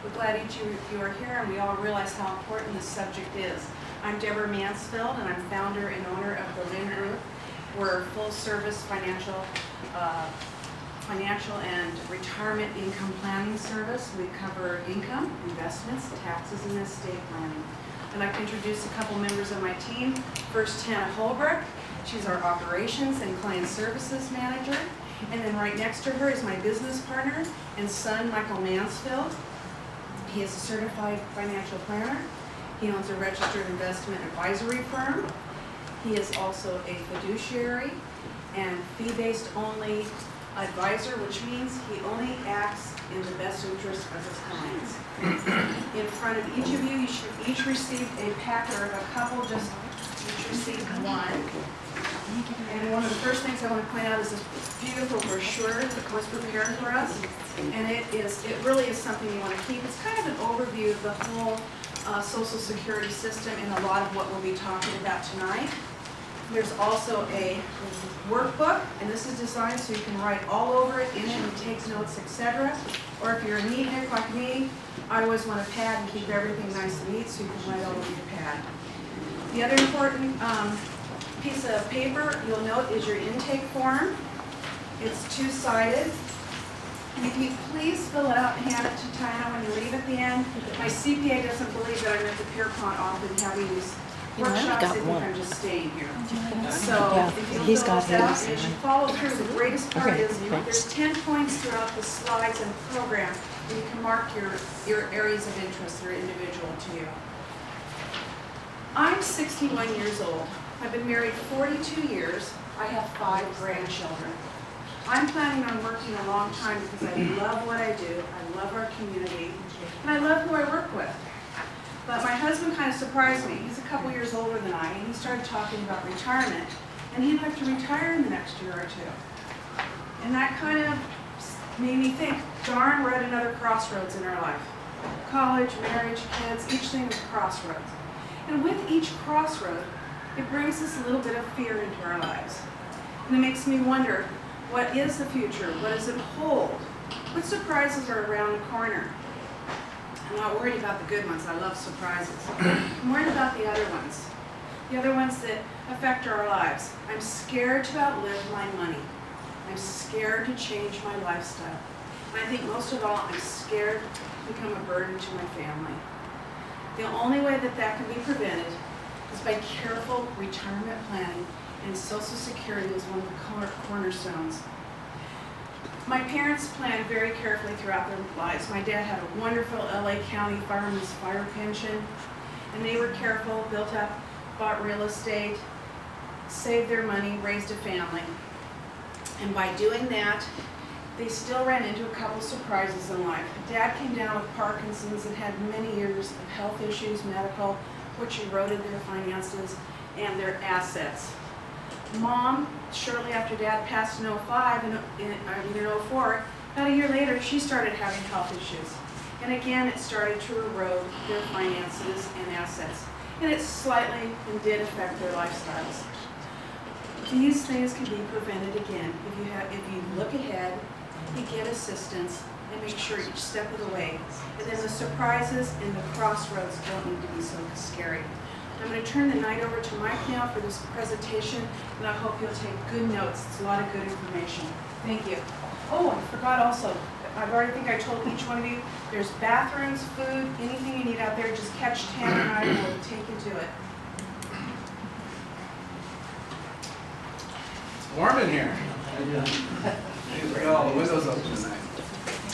We're glad each of you are here, and we all realize how important this subject is. I'm Deborah Mansfield, and I'm founder and owner of the Lynn Group. We're a full-service financial and retirement income planning service. We cover income, investments, taxes, and estate planning. I'd like to introduce a couple members of my team. First, Hannah Holbrook. She's our operations and client services manager. And then right next to her is my business partner and son, Michael Mansfield. He is a certified financial planner. He owns a registered investment advisory firm. He is also a fiduciary and fee-based only advisor, which means he only acts in the best interest of his clients. In front of each of you, you should each receive a packet, or a couple, just each received one. And one of the first things I want to point out is this beautiful brochure that was prepared for us. And it really is something you want to keep. It's kind of an overview of the whole Social Security system and a lot of what we'll be talking about tonight. There's also a workbook, and this is designed so you can write all over it, in it, and take notes, etc. Or if you're a neatnik like me, I always want a pad and keep everything nice and neat so you can write all over your pad. The other important piece of paper you'll note is your intake form. It's two-sided. And if you please fill it out and hand it to Tina when you leave at the end. My CPA doesn't believe that I'm at the Pierpont often having these workshops. They think I'm just staying here. So if you'll fill this out, and as you follow through, the greatest part is there's 10 points throughout the slides and program, and you can mark your areas of interest that are individual to you. I'm 61 years old. I've been married 42 years. I have 5 grandchildren. I'm planning on working a long time because I love what I do, I love our community, and I love who I work with. But my husband kind of surprised me. He's a couple years older than I, and he started talking about retirement, and he'd like to retire in the next year or two. And that kind of made me think, darn, we're at another crossroads in our life. College, marriage, kids, each thing is a crossroads. And with each crossroad, it brings us a little bit of fear into our lives. And it makes me wonder, what is the future? What does it hold? What surprises are around the corner? I'm not worried about the good ones. I love surprises. I'm worried about the other ones. The other ones that affect our lives. I'm scared to outlive my money. I'm scared to change my lifestyle. And I think most of all, I'm scared to become a burden to my family. The only way that that can be prevented is by careful retirement planning, and Social Security is one of the cornerstones. My parents planned very carefully throughout their lives. My dad had a wonderful LA County fireman's fire pension, and they were careful, built up, bought real estate, saved their money, raised a family. And by doing that, they still ran into a couple surprises in life. Dad came down with Parkinson's and had many years of health issues, medical, which eroded their finances and their assets. Mom, shortly after Dad passed in 05, in 04, about a year later, she started having health issues. And again, it started to erode their finances and assets. And it slightly and did affect their lifestyles. These things can be prevented again if you look ahead, you get assistance, and make sure each step of the way. And then the surprises and the crossroads don't need to be so scary. I'm going to turn the night over to Mike now for this presentation, and I hope you'll take good notes. It's a lot of good information. Thank you. Oh, I forgot also, I think I told each one of you, there's bathrooms, food, anything you need out there, just catch Tam and I will take you to it. It's warm in here. We got all the windows open tonight.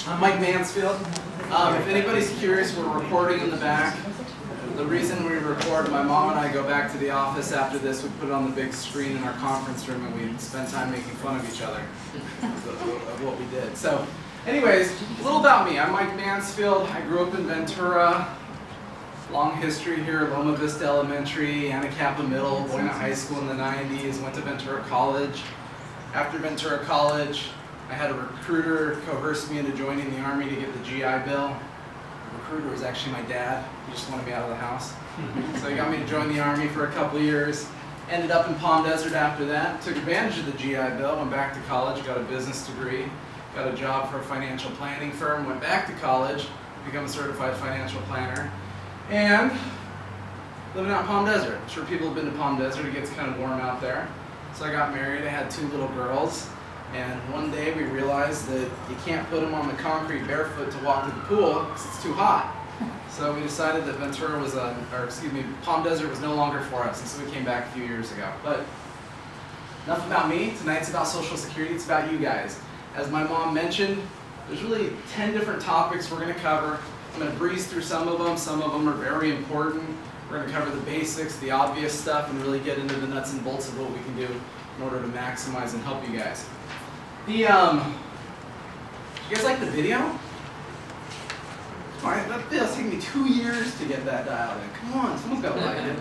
I'm Mike Mansfield. If anybody's curious, we're recording in the back. The reason we record, my mom and I go back to the office after this. We put it on the big screen in our conference room, and we spend time making fun of each other of what we did. So, anyways, a little about me. I'm Mike Mansfield. I grew up in Ventura. Long history here, Loma Vista Elementary, Anacapa Middle, going to high school in the 90s, went to Ventura College. After Ventura College, I had a recruiter coerce me into joining the Army to get the GI Bill. The recruiter was actually my dad. He just wanted me out of the house. So he got me to join the Army for a couple of years. Ended up in Palm Desert after that. Took advantage of the GI Bill, went back to college, got a business degree, got a job for a financial planning firm, went back to college, become a certified financial planner, and living out in Palm Desert. I'm sure people have been to Palm Desert. It gets kind of warm out there. So I got married. I had 2 little girls. And one day we realized that you can't put them on the concrete barefoot to walk to the pool because it's too hot. So we decided that Palm Desert was no longer for us, and so we came back a few years ago. But enough about me. Tonight's about Social Security. It's about you guys. As my mom mentioned, there's really 10 different topics we're going to cover. I'm going to breeze through some of them. Some of them are very important. We're going to cover the basics, the obvious stuff, and really get into the nuts and bolts of what we can do in order to maximize and help you guys. You guys like the video? Alright, that video's taken me 2 years to get that dialed in. Come on, someone's got to like it.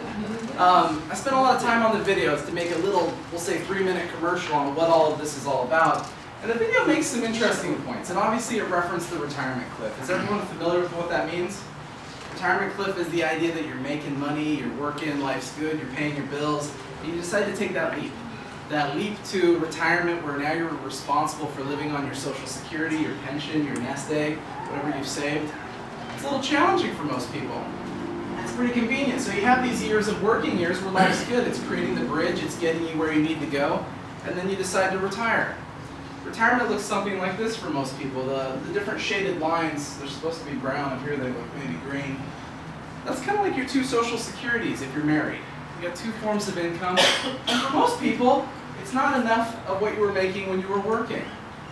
I spent a lot of time on the videos to make a little, we'll say 3-minute commercial on what all of this is all about. And the video makes some interesting points, and obviously it referenced the retirement cliff. Is everyone familiar with what that means? Retirement cliff is the idea that you're making money, you're working, life's good, you're paying your bills, and you decide to take that leap. That leap to retirement where now you're responsible for living on your Social Security, your pension, your nest egg, whatever you've saved. It's a little challenging for most people. It's pretty convenient. So you have these years of working years where life's good. It's creating the bridge, it's getting you where you need to go, and then you decide to retire. Retirement looks something like this for most people. The different shaded lines, they're supposed to be brown. Up here they look maybe green. That's kind of like your 2 Social Securities if you're married. You got 2 forms of income. And for most people, it's not enough of what you were making when you were working.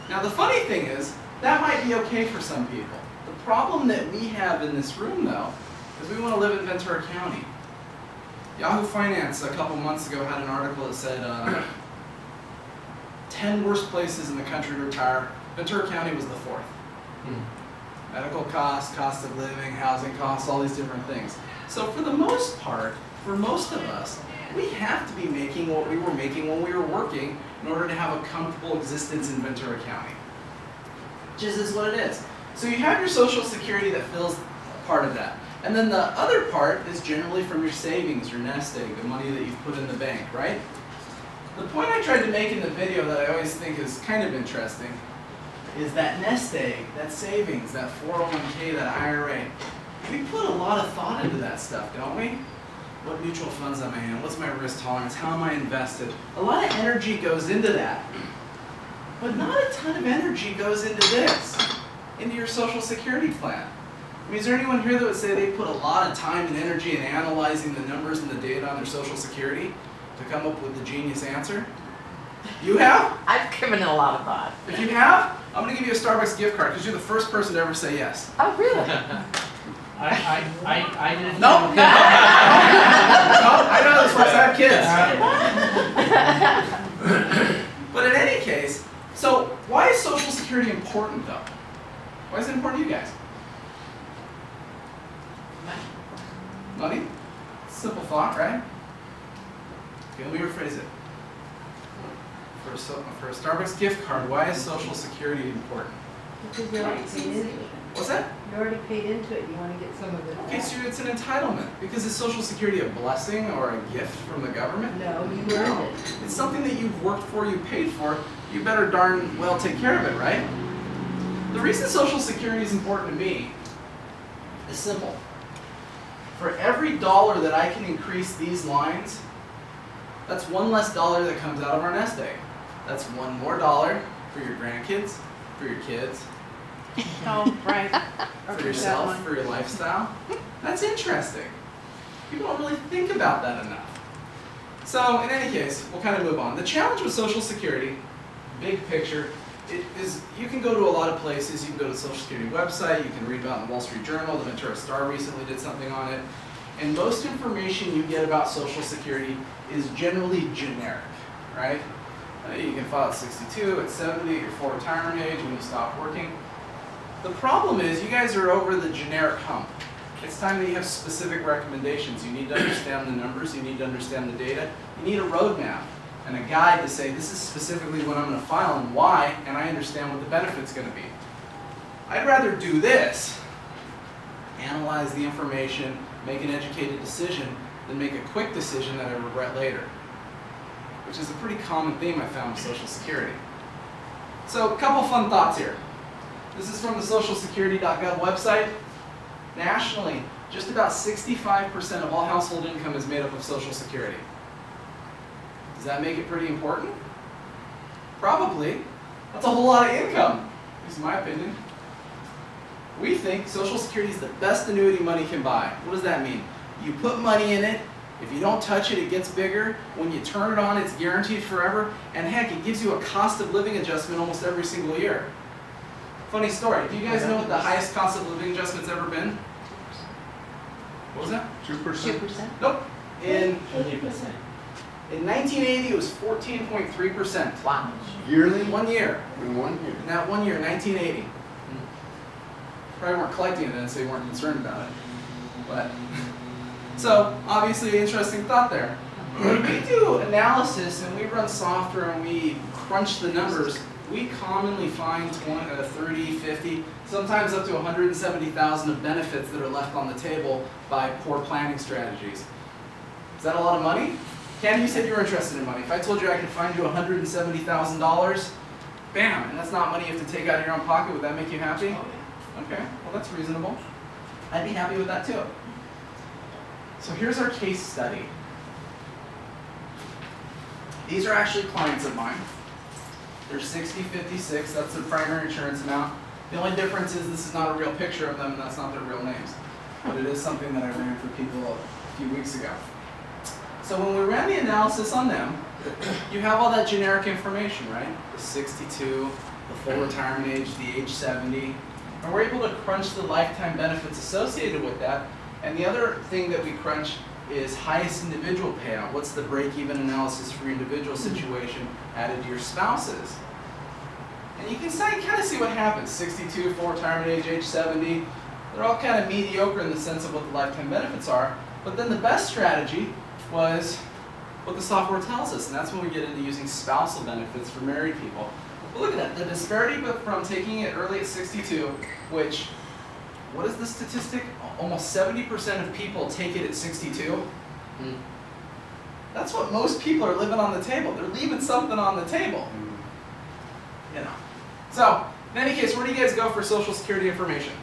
Now the funny thing is, that might be okay for some people. The problem that we have in this room though, is we want to live in Ventura County. Yahoo Finance a couple months ago had an article that said 10 worst places in the country to retire. Ventura County was the 4th. Medical costs, cost of living, housing costs, all these different things. So for the most part, for most of us, we have to be making what we were making when we were working in order to have a comfortable existence in Ventura County. Just is what it is. So you have your Social Security that fills a part of that. And then the other part is generally from your savings, your nest egg, the money that you've put in the bank, right? The point I tried to make in the video that I always think is kind of interesting is that nest egg, that savings, that 401k, that IRA. We put a lot of thought into that stuff, don't we? What mutual funds am I in? What's my risk tolerance? How am I invested? A lot of energy goes into that. But not a ton of energy goes into this, into your Social Security plan. I mean, is there anyone here that would say they put a lot of time and energy in analyzing the numbers and the data on their Social Security to come up with the genius answer? You have? I've given it a lot of thought. If you have, I'm going to give you a Starbucks gift card because you're the first person to ever say yes. Oh, really? I didn't. Nope. No, I know this works. I have kids. But in any case, so why is Social Security important though? Why is it important to you guys? Money? Simple thought, right? Okay, let me rephrase it. For a Starbucks gift card, why is Social Security important? Because you already paid into it. What's that? You already paid into it, you want to get some of it back. Okay, so it's an entitlement. Because is Social Security a blessing or a gift from the government? No, you earned it. It's something that you've worked for, you paid for, you better darn well take care of it, right? The reason Social Security is important to me is simple. For every dollar that I can increase these lines, that's one less dollar that comes out of our nest egg. That's one more dollar for your grandkids, for your kids, Oh, right. for yourself, for your lifestyle. That's interesting. People don't really think about that enough. So in any case, we'll kind of move on. The challenge with Social Security, big picture, it is you can go to a lot of places. You can go to the Social Security website. You can read about it in the Wall Street Journal. The Ventura Star recently did something on it. And most information you get about Social Security is generally generic, right? You can file at 62, at 70, at your full retirement age, when you stop working. The problem is you guys are over the generic hump. It's time that you have specific recommendations. You need to understand the numbers, you need to understand the data, you need a roadmap and a guide to say this is specifically what I'm going to file and why, and I understand what the benefit's going to be. I'd rather do this, analyze the information, make an educated decision, than make a quick decision that I regret later, which is a pretty common theme I found with Social Security. So a couple fun thoughts here. This is from the socialsecurity.gov website. Nationally, just about 65% of all household income is made up of Social Security. Does that make it pretty important? Probably. That's a whole lot of income, at least in my opinion. We think Social Security is the best annuity money can buy. What does that mean? You put money in it, if you don't touch it, it gets bigger. When you turn it on, it's guaranteed forever. And heck, it gives you a cost of living adjustment almost every single year. Funny story, do you guys know what the highest cost of living adjustment's ever been? What was that? 2%. 2%? Nope. In 20%. 1980, it was 14.3%. Wow. Yearly? 1 year. In 1 year. In that 1 year, 1980. Probably weren't collecting it then, so you weren't concerned about it. But so obviously, an interesting thought there. When we do analysis and we run software and we crunch the numbers, we commonly find 20, 30, 50, sometimes up to 170,000 of benefits that are left on the table by poor planning strategies. Is that a lot of money? Candy, you said you were interested in money. If I told you I could find you $170,000, bam, and that's not money you have to take out of your own pocket, would that make you happy? Okay, well that's reasonable. I'd be happy with that too. So here's our case study. These are actually clients of mine. They're 60, 56, that's their primary insurance amount. The only difference is this is not a real picture of them and that's not their real names. But it is something that I ran for people a few weeks ago. So when we ran the analysis on them, you have all that generic information, right? The 62, the full retirement age, the age 70. And we're able to crunch the lifetime benefits associated with that. And the other thing that we crunch is highest individual payout. What's the break-even analysis for your individual situation added to your spouse's? And you can kind of see what happens. 62, full retirement age, age 70. They're all kind of mediocre in the sense of what the lifetime benefits are. But then the best strategy was what the software tells us. And that's when we get into using spousal benefits for married people. But look at that. The disparity from taking it early at 62, which, what is the statistic? Almost 70% of people take it at 62. That's what most people are living on the table. They're leaving something on the table. You know. So, in any case, where do you guys go for Social Security information?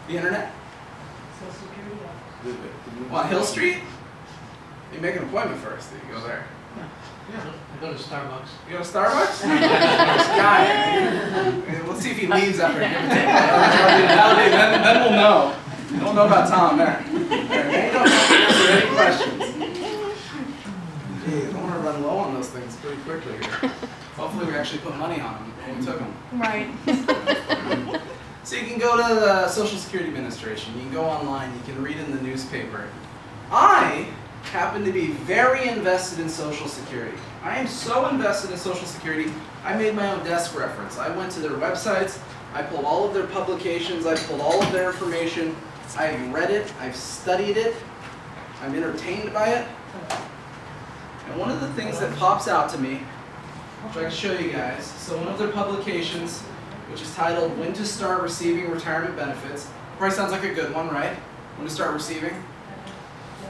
The internet? Social Security. On Hill Street? You make an appointment first. You go there. Yeah, I go to Starbucks. You go to Starbucks? This guy. Let's see if he leaves after I give it to him. Then we'll know. We'll know about Tom there. You don't have to answer any questions. Geez, I want to run low on those things pretty quickly here. Hopefully we actually put money on them when we took them. Right. So you can go to the Social Security Administration. You can go online. You can read in the newspaper. I happen to be very invested in Social Security. I am so invested in Social Security, I made my own desk reference. I went to their websites, I pulled all of their publications, I pulled all of their information, I've read it, I've studied it, I'm entertained by it. And one of the things that pops out to me, which I can show you guys, so one of their publications, which is titled When to Start Receiving Retirement Benefits, probably sounds like a good one, right? When to start receiving.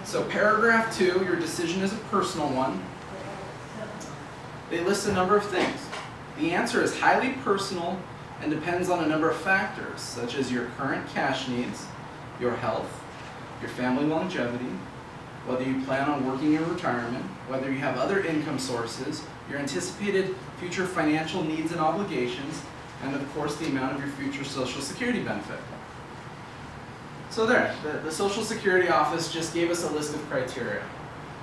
So paragraph 2, your decision is a personal one. They list a number of things. The answer is highly personal and depends on a number of factors, such as your current cash needs, your health, your family longevity, whether you plan on working in retirement, whether you have other income sources, your anticipated future financial needs and obligations, and of course the amount of your future Social Security benefit. So there, the Social Security office just gave us a list of criteria.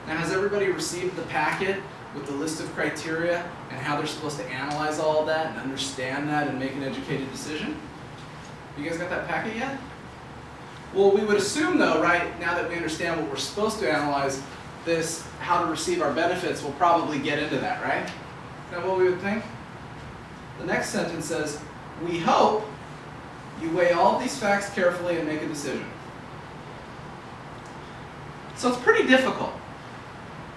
Now, has everybody received the packet with the list of criteria and how they're supposed to analyze all of that and understand that and make an educated decision? You guys got that packet yet? Well, we would assume though, right, now that we understand what we're supposed to analyze, this, how to receive our benefits, we'll probably get into that, right? Is that what we would think? The next sentence says, we hope you weigh all of these facts carefully and make a decision. So it's pretty difficult.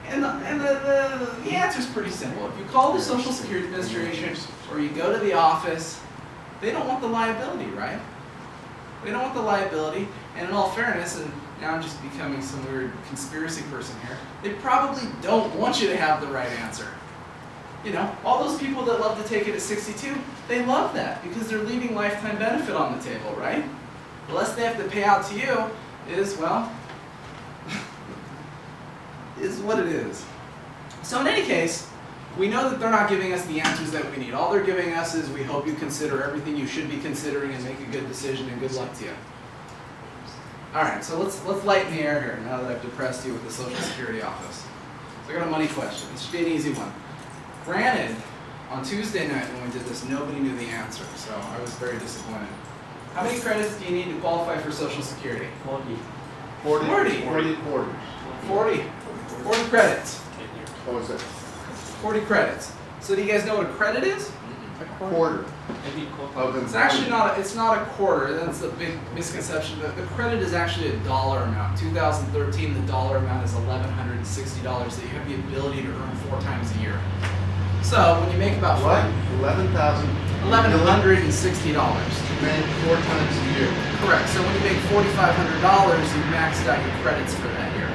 And the answer is pretty simple. If you call the Social Security Administration or you go to the office, they don't want the liability, right? They don't want the liability, and in all fairness, and now I'm just becoming some weird conspiracy person here, they probably don't want you to have the right answer. You know, all those people that love to take it at 62, they love that because they're leaving lifetime benefit on the table, right? The less they have to pay out to you is, well, is what it is. So in any case, we know that they're not giving us the answers that we need. All they're giving us is, we hope you consider everything you should be considering and make a good decision, and good luck to you. All right, so let's lighten the air here now that I've depressed you with the Social Security office. So I got a money question. This should be an easy one. Granted, on Tuesday night when we did this, nobody knew the answer, so I was very disappointed. How many credits do you need to qualify for Social Security? 40 40. quarters. 40 credits. What was it? 40 credits. So do you guys know what a credit is? A quarter. Of It's actually not. It's not a quarter. That's a big misconception. The credit is actually a dollar amount. 2013, the dollar amount is $1,160 that you have the ability to earn 4 times a year. So when you make about What? 11,000. $1,160. Made 4 times a year. Correct. So when you make $4,500, you've maxed out your credits for that year.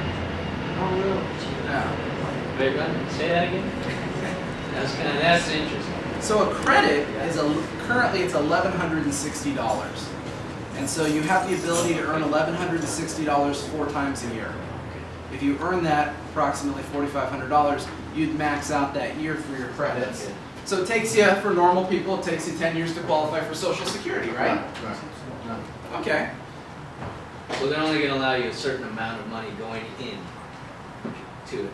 Oh, really? Yeah. Wait, say that again? That's interesting. So a credit is currently it's $1,160, and so you have the ability to earn $1,160 4 times a year. If you earn that approximately $4,500, you'd max out that year for your credits. Okay. So it takes you, for normal people, it takes you 10 years to qualify for Social Security, right? Right. Okay. So they're only going to allow you a certain amount of money going in to it.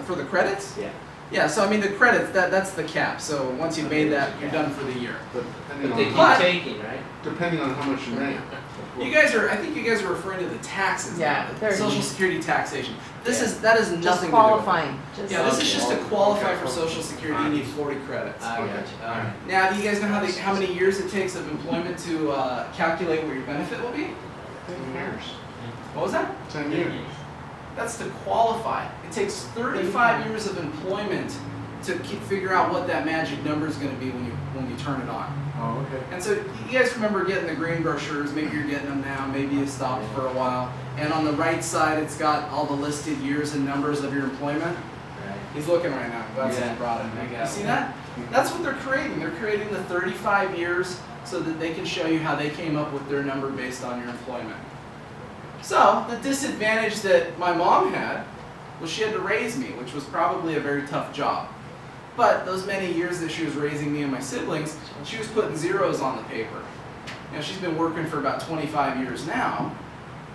For the credits? Yeah. Yeah. So I mean the credits that's the cap. So once you've made that, you're done for the year. But But they depending keep on, But- taking, right? depending on how much you make. I think you guys are referring to the taxes. Yeah, now, they're- Social Security taxation. That is Just nothing to do with it. qualifying. Yeah, this is just to qualify Okay. for Social Security, you need 40 credits. I got you. All right. Now, do you guys know how many years it takes of employment to calculate what your benefit will be? 10 years. What was that? 10 years. That's to qualify. It takes 35 years of employment to figure out what that magic number is going to be when you turn it on. Oh, okay. And so you guys remember getting the green brochures, maybe you're getting them now, maybe you stopped for a while. And on the right side, it's got all the listed years and numbers of your employment. Right. He's looking right now. That's Yeah. what brought him. I got You see it. that? That's what they're creating. They're creating the 35 years so that they can show you how they came up with their number based on your employment. So the disadvantage that my mom had was she had to raise me, which was probably a very tough job. But those many years that she was raising me and my siblings, she was putting zeros on the paper. You know, she's been working for about 25 years now,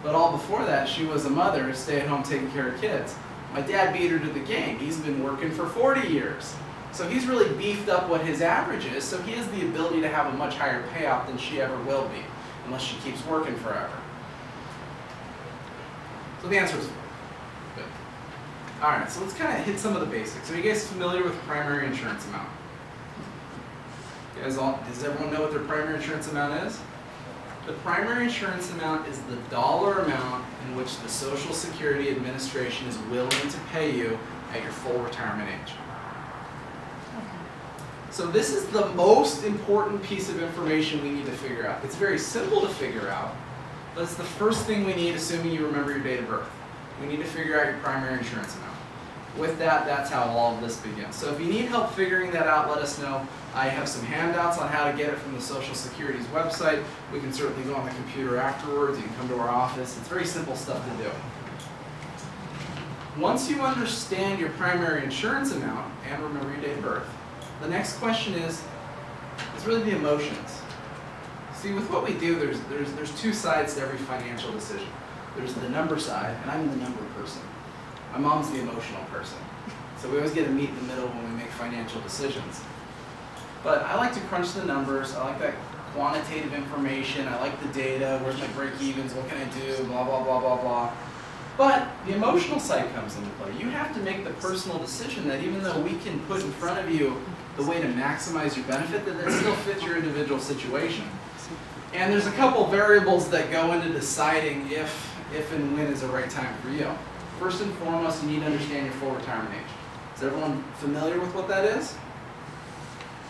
but all before that, she was a mother, stay at home taking care of kids. My dad beat her to the game. He's been working for 40 years. So he's really beefed up what his average is, so he has the ability to have a much higher payout than she ever will be, unless she keeps working forever. So the answer is 4. Good. All right, so let's kind of hit some of the basics. Are you guys familiar with primary insurance amount? Does everyone know what their primary insurance amount is? The primary insurance amount is the dollar amount in which the Social Security Administration is willing to pay you at your full retirement age. So this is the most important piece of information we need to figure out. It's very simple to figure out, but it's the first thing we need, assuming you remember your date of birth. We need to figure out your primary insurance amount. With that, that's how all of this begins. So if you need help figuring that out, let us know. I have some handouts on how to get it from the Social Security's website. We can certainly go on the computer afterwards. You can come to our office. It's very simple stuff to do. Once you understand your primary insurance amount and remember your date of birth, the next question is really the emotions. See, with what we do, there's 2 sides to every financial decision. There's the number side, and I'm the number person. My mom's the emotional person. So we always get to meet in the middle when we make financial decisions. But I like to crunch the numbers. I like that quantitative information. I like the data. Where's my break-evens? What can I do? Blah, blah, blah, blah, blah. But the emotional side comes into play. You have to make the personal decision that even though we can put in front of you the way to maximize your benefit, that still fits your individual situation. And there's a couple variables that go into deciding if and when is the right time for you. First and foremost, you need to understand your full retirement age. Is everyone familiar with what that is?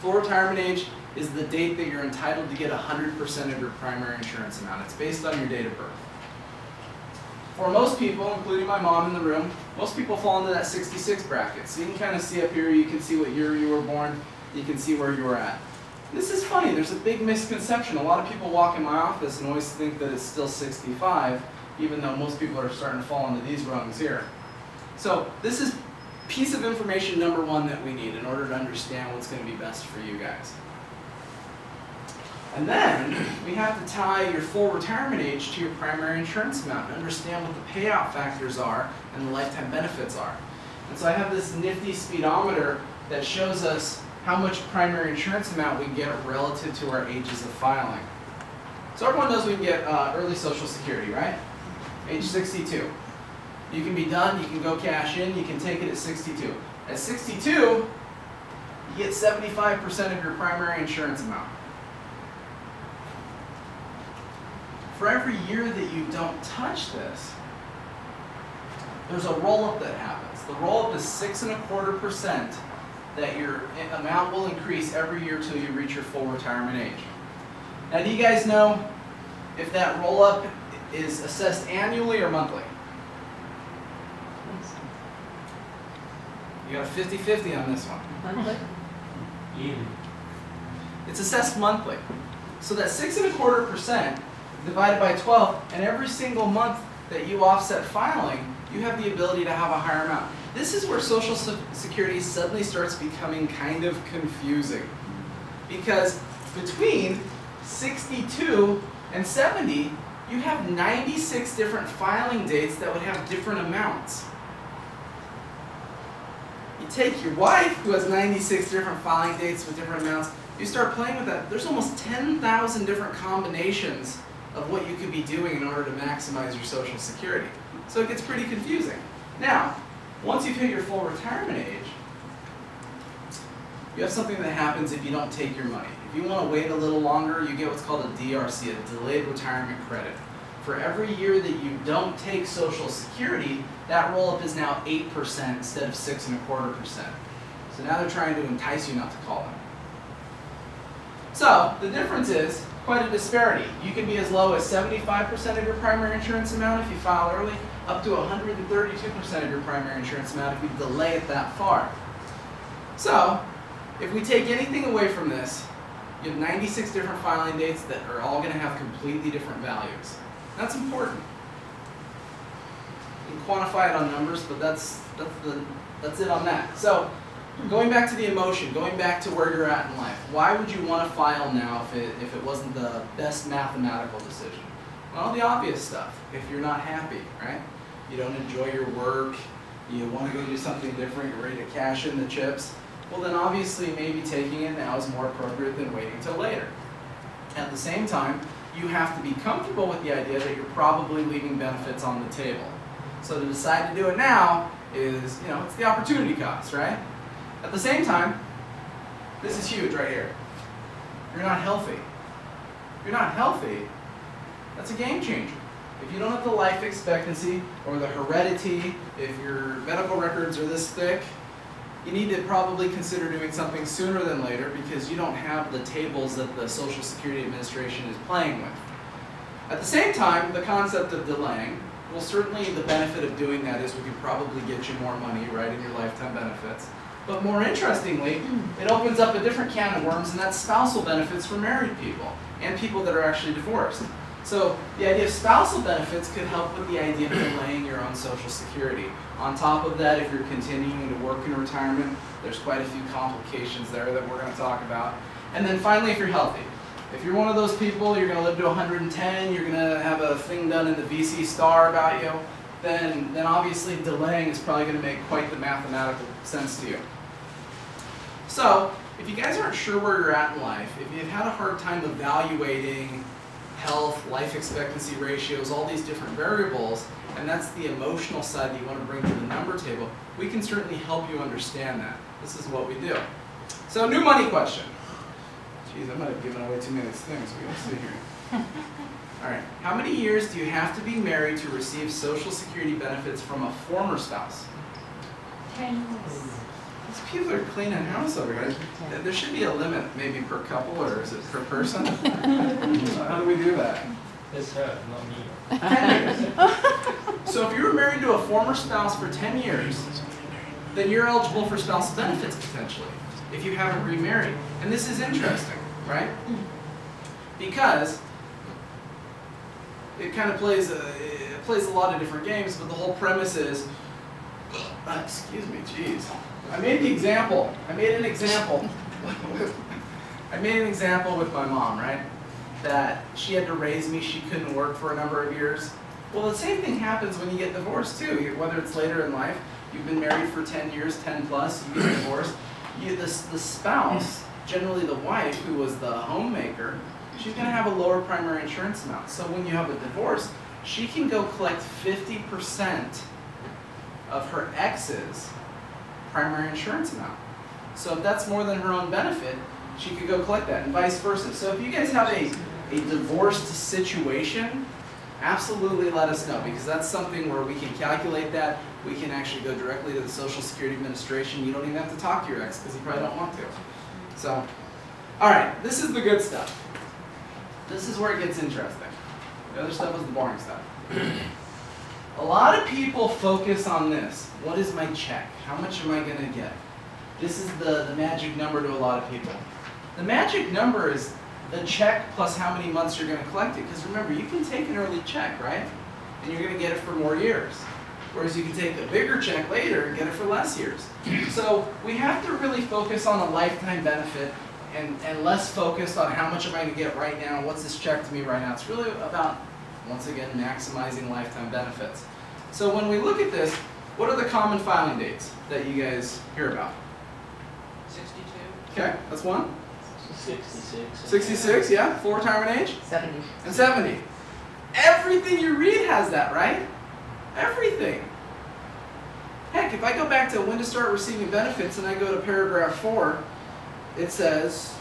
Full retirement age is the date that you're entitled to get 100% of your primary insurance amount. It's based on your date of birth. For most people, including my mom in the room, most people fall into that 66 bracket. So you can kind of see up here, you can see what year you were born, you can see where you were at. This is funny, there's a big misconception. A lot of people walk in my office and always think that it's still 65, even though most people are starting to fall into these rungs here. So this is piece of information number one that we need in order to understand what's going to be best for you guys. And then we have to tie your full retirement age to your primary insurance amount and understand what the payout factors are and the lifetime benefits are. And so I have this nifty speedometer that shows us how much primary insurance amount we can get relative to our ages of filing. So everyone knows we can get early Social Security, right? Age 62. You can be done, you can go cash in, you can take it at 62. At 62, you get 75% of your primary insurance amount. For every year that you don't touch this, there's a roll-up that happens. The roll-up is 6.25% that your amount will increase every year till you reach your full retirement age. Now, do you guys know if that roll-up is assessed annually or monthly? You got a 50-50 on this one. Monthly? It's assessed monthly. So that 6.25% divided by 12, and every single month that you offset filing, you have the ability to have a higher amount. This is where Social Security suddenly starts becoming kind of confusing. Because between 62 and 70, you have 96 different filing dates that would have different amounts. You take your wife, who has 96 different filing dates with different amounts, you start playing with that. There's almost 10,000 different combinations of what you could be doing in order to maximize your Social Security. So it gets pretty confusing. Now, once you've hit your full retirement age, you have something that happens if you don't take your money. If you want to wait a little longer, you get what's called a DRC, a delayed retirement credit. For every year that you don't take Social Security, that roll-up is now 8% instead of 6.25%. So now they're trying to entice you not to call them. So the difference is quite a disparity. You can be as low as 75% of your primary insurance amount if you file early, up to 132% of your primary insurance amount if you delay it that far. So if we take anything away from this, you have 96 different filing dates that are all going to have completely different values. That's important. You can quantify it on numbers, but that's it on that. So going back to the emotion, going back to where you're at in life, why would you want to file now if it wasn't the best mathematical decision? Well, the obvious stuff. If you're not happy, right? You don't enjoy your work, you want to go do something different, you're ready to cash in the chips, well then obviously maybe taking it now is more appropriate than waiting till later. At the same time, you have to be comfortable with the idea that you're probably leaving benefits on the table. So to decide to do it now is, it's the opportunity cost, right? At the same time, this is huge right here. You're not healthy. If you're not healthy, that's a game changer. If you don't have the life expectancy or the heredity, if your medical records are this thick, you need to probably consider doing something sooner than later because you don't have the tables that the Social Security Administration is playing with. At the same time, the concept of delaying, well, certainly the benefit of doing that is we could probably get you more money, right, in your lifetime benefits. But more interestingly, it opens up a different can of worms, and that's spousal benefits for married people and people that are actually divorced. So the idea of spousal benefits could help with the idea of delaying your own Social Security. On top of that, if you're continuing to work in retirement, there's quite a few complications there that we're going to talk about. And then finally, if you're healthy. If you're one of those people, you're going to live to 110, you're going to have a thing done in the VC star about you, then obviously delaying is probably going to make quite the mathematical sense to you. So, if you guys aren't sure where you're at in life, if you've had a hard time evaluating health, life expectancy ratios, all these different variables, and that's the emotional side that you want to bring to the number table, we can certainly help you understand that. This is what we do. So, new money question. Jeez, I might have given away too many things. We gotta see here. All right. How many years do you have to be married to receive Social Security benefits from a former spouse? 10 years. These people are cleaning house over here. There should be a limit, maybe per couple, or is it per person? How do we do that? It's her, not me. 10 years. So if you were married to a former spouse for 10 years, then you're eligible for spousal benefits potentially, if you haven't remarried. And this is interesting. right? Because it kind of plays a lot of different games, but the whole premise is, excuse me, jeez. I made an example with my mom, right? That she had to raise me, she couldn't work for a number of years. Well, the same thing happens when you get divorced too, whether it's later in life. You've been married for 10 years, 10 plus, you get divorced. The spouse, generally the wife who was the homemaker, she's gonna have a lower primary insurance amount. So when you have a divorce, she can go collect 50% of her ex's primary insurance amount. So if that's more than her own benefit, she could go collect that, and vice versa. So if you guys have a divorced situation, absolutely let us know, because that's something where we can calculate that. We can actually go directly to the Social Security Administration. You don't even have to talk to your ex, because you probably don't want to. So, all right, this is the good stuff. This is where it gets interesting. The other stuff is the boring stuff. A lot of people focus on this. What is my check? How much am I going to get? This is the magic number to a lot of people. The magic number is the check plus how many months you're going to collect it. Because remember, you can take an early check, right? And you're going to get it for more years. Whereas you can take a bigger check later and get it for less years. So we have to really focus on a lifetime benefit and less focused on how much am I going to get right now, what's this check to me right now. It's really about, once again, maximizing lifetime benefits. So when we look at this, what are the common filing dates that you guys hear about? 62. Okay, that's one. 66. 66, yeah, full retirement age. 70. And 70. Everything you read has that, right? Everything. Heck, if I go back to when to start receiving benefits and I go to paragraph 4, it says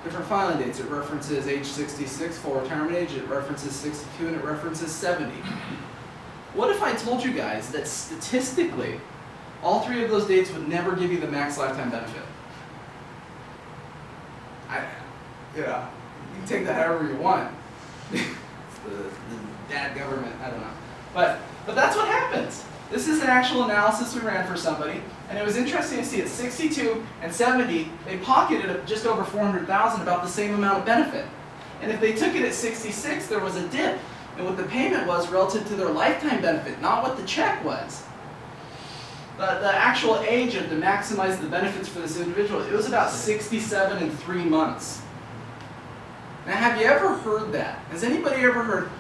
different filing dates. It references age 66, full retirement age, it references 62, and it references 70. What if I told you guys that statistically, all three of those dates would never give you the max lifetime benefit? You can take that however you want. It's the dad government, I don't know. But that's what happens. This is an actual analysis we ran for somebody, and it was interesting to see at 62 and 70, they pocketed just over $400,000, about the same amount of benefit. And if they took it at 66, there was a dip in what the payment was relative to their lifetime benefit, not what the check was. The actual age of to maximize the benefits for this individual, it was about 67 and 3 months. Now, have you ever heard that? Has anybody ever heard,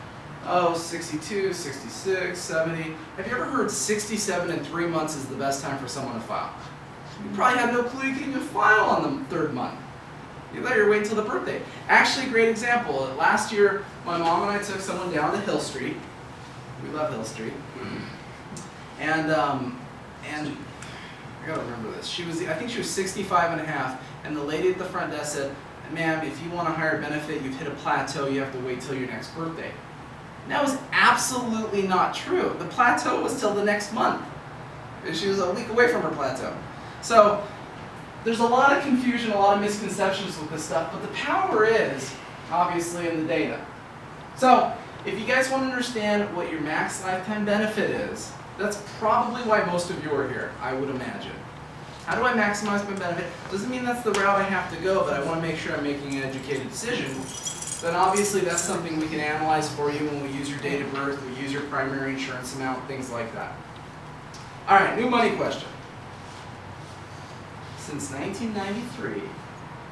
oh, 62, 66, 70? Have you ever heard 67 and 3 months is the best time for someone to file? You probably had no clue you could even file on the third month. You thought you were waiting until the birthday. Actually, great example. Last year, my mom and I took someone down to Hill Street. We love Hill Street. And I gotta remember this. I think she was 65 and a half, and the lady at the front desk said, "Ma'am, if you want a higher benefit, you've hit a plateau, you have to wait till your next birthday." And that was absolutely not true. The plateau was till the next month. And she was a week away from her plateau. So there's a lot of confusion, a lot of misconceptions with this stuff, but the power is obviously in the data. So if you guys want to understand what your max lifetime benefit is, that's probably why most of you are here, I would imagine. How do I maximize my benefit? Doesn't mean that's the route I have to go, but I want to make sure I'm making an educated decision. Then obviously that's something we can analyze for you when we use your date of birth, we use your primary insurance amount, things like that. All right, new money question. Since 1993,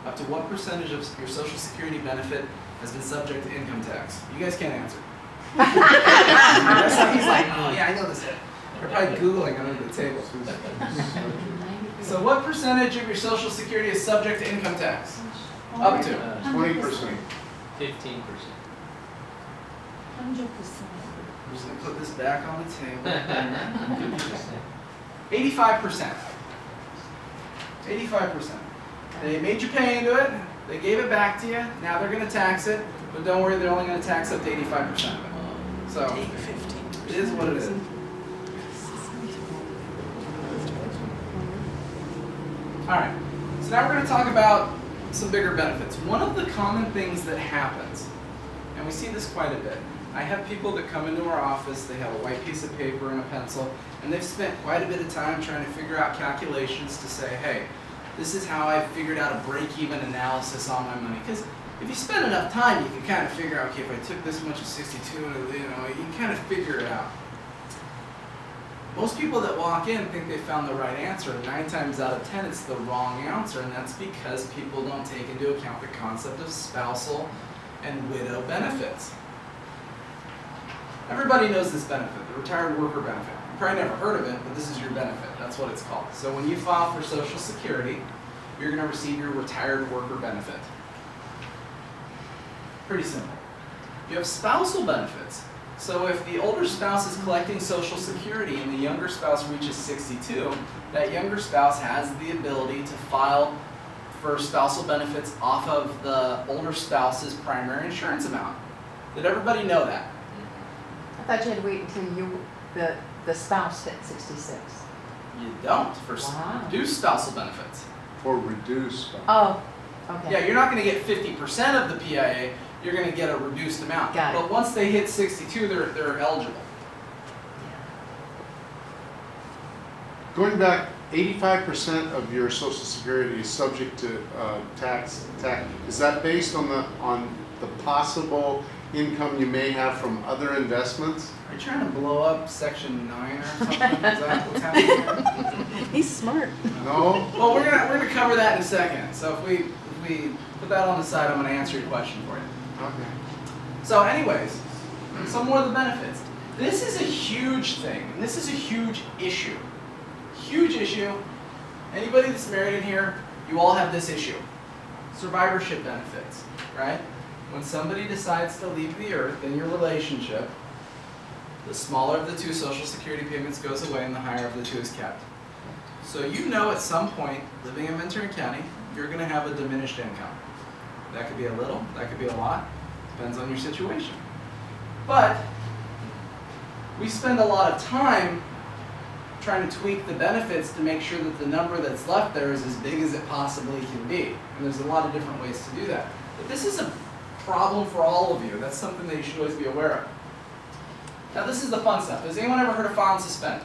up to what percentage of your Social Security benefit has been subject to income tax? You guys can't answer. That's how he's like, oh yeah, I know this. They're probably Googling under the table. So what percentage of your Social Security is subject to income tax? Up to. 20%. 15%. 100%. I'm just going to put this back on the table. 85%. 85%. They made you pay into it. They gave it back to you. Now they're going to tax it. But don't worry, they're only going to tax up to 85% of it. So it is what it is. All right. So now we're going to talk about some bigger benefits. One of the common things that happens, and we see this quite a bit, I have people that come into our office, they have a white piece of paper and a pencil, and they've spent quite a bit of time trying to figure out calculations to say, hey, This is how I figured out a break-even analysis on my money. Because if you spend enough time, you can kind of figure out, okay, if I took this much of 62, you can kind of figure it out. Most people that walk in think they found the right answer, and 9 times out of 10 it's the wrong answer, and that's because people don't take into account the concept of spousal and widow benefits. Everybody knows this benefit, the retired worker benefit. You probably never heard of it, but this is your benefit. That's what it's called. So when you file for Social Security, you're going to receive your retired worker benefit. Pretty simple. You have spousal benefits. So if the older spouse is collecting Social Security and the younger spouse reaches 62, that younger spouse has the ability to file for spousal benefits off of the older spouse's primary insurance amount. Did everybody know that? I thought you had to wait until the spouse hit 66. You don't for Wow. reduced spousal benefits. For reduced. Oh, okay. Yeah, you're not going to get 50% of the PIA. You're going to get a reduced amount. Got it. But once they hit 62, they're eligible. Going back, 85% of your Social Security is subject to tax. Is that based on the possible income you may have from other investments? Are you trying to blow up Section 9 or something? Is that what's happening here? He's smart. No? Well, we're gonna cover that in a second. So if we put that on the side, I'm gonna answer your question for you. Okay. So anyways, some more of the benefits. This is a huge thing, and this is a huge issue. Huge issue. Anybody that's married in here, you all have this issue. Survivorship benefits, right? When somebody decides to leave the earth in your relationship, the smaller of the two Social Security payments goes away and the higher of the two is kept. So you know at some point, living in Ventura County, you're going to have a diminished income. That could be a little, that could be a lot, depends on your situation. But we spend a lot of time trying to tweak the benefits to make sure that the number that's left there is as big as it possibly can be. And there's a lot of different ways to do that. But this is a problem for all of you. That's something that you should always be aware of. Now this is the fun stuff. Has anyone ever heard of file and suspend?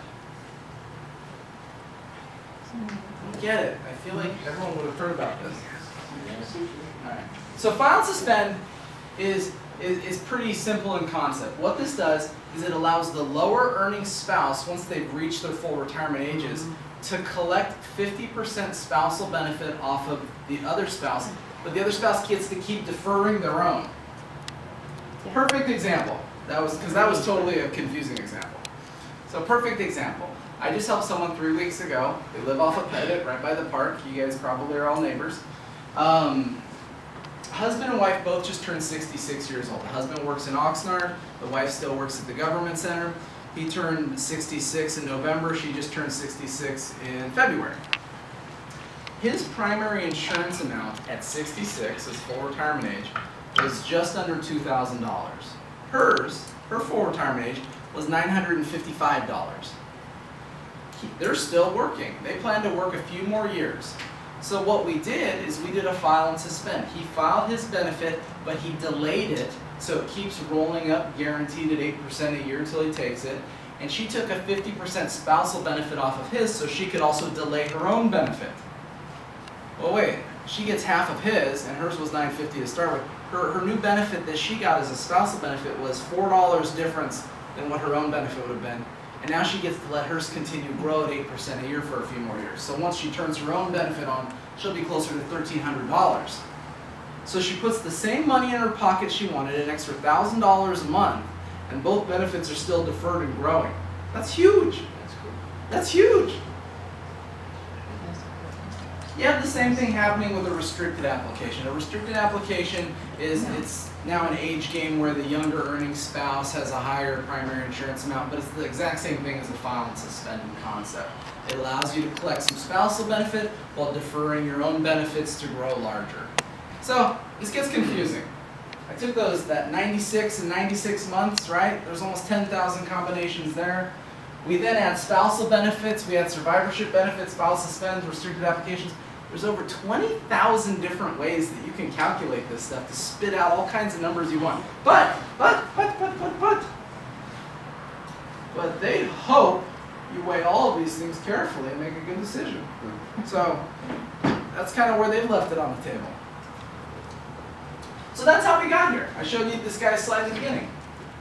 I get it. I feel like everyone would have heard about this. Alright. So file and suspend is pretty simple in concept. What this does is it allows the lower earning spouse, once they've reached their full retirement ages, to collect 50% spousal benefit off of the other spouse, but the other spouse gets to keep deferring their own. Yeah. Perfect example. That was totally a confusing example. So perfect example. I just helped someone 3 weeks ago. They live off of Pettit, right by the park. You guys probably are all neighbors. Husband and wife both just turned 66 years old. The husband works in Oxnard. The wife still works at the government center. He turned 66 in November. She just turned 66 in February. His primary insurance amount at 66, his full retirement age, was just under $2,000. Her full retirement age, was $955. They're still working. They plan to work a few more years. So what we did is we did a file and suspend. He filed his benefit, but he delayed it, so it keeps rolling up, guaranteed at 8% a year until he takes it. And she took a 50% spousal benefit off of his, so she could also delay her own benefit. Well, wait, she gets half of his, and hers was $950 to start with. Her new benefit that she got as a spousal benefit was $4 difference than what her own benefit would have been. And now she gets to let hers continue to grow at 8% a year for a few more years. So once she turns her own benefit on, she'll be closer to $1,300. So she puts the same money in her pocket she wanted, an extra $1,000 a month, and both benefits are still deferred and growing. That's huge. That's cool. That's huge. You have the same thing happening with a restricted application. A restricted application is, it's now an age game where the younger earning spouse has a higher primary insurance amount, but it's the exact same thing as a file and suspend concept. It allows you to collect some spousal benefit while deferring your own benefits to grow larger. So this gets confusing. I took that 96 and 96 months, right? There's almost 10,000 combinations there. We then add spousal benefits, we add survivorship benefits, file suspend, restricted applications. There's over 20,000 different ways that you can calculate this stuff to spit out all kinds of numbers you want. But they hope you weigh all of these things carefully and make a good decision. So that's kind of where they've left it on the table. So that's how we got here. I showed you this guy's slide at the beginning.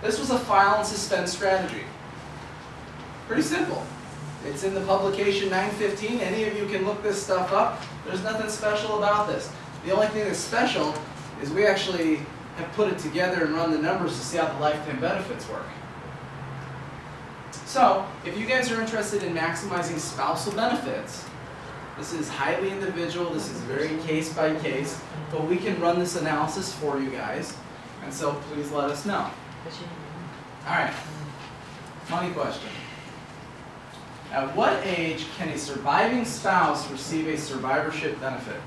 This was a file and suspend strategy. Pretty simple. It's in the publication 915. Any of you can look this stuff up. There's nothing special about this. The only thing that's special is we actually have put it together and run the numbers to see how the lifetime benefits work. So, if you guys are interested in maximizing spousal benefits, this is highly individual, this is very case by case, but we can run this analysis for you guys, and so please let us know. Alright, money question. At what age can a surviving spouse receive a survivorship benefit?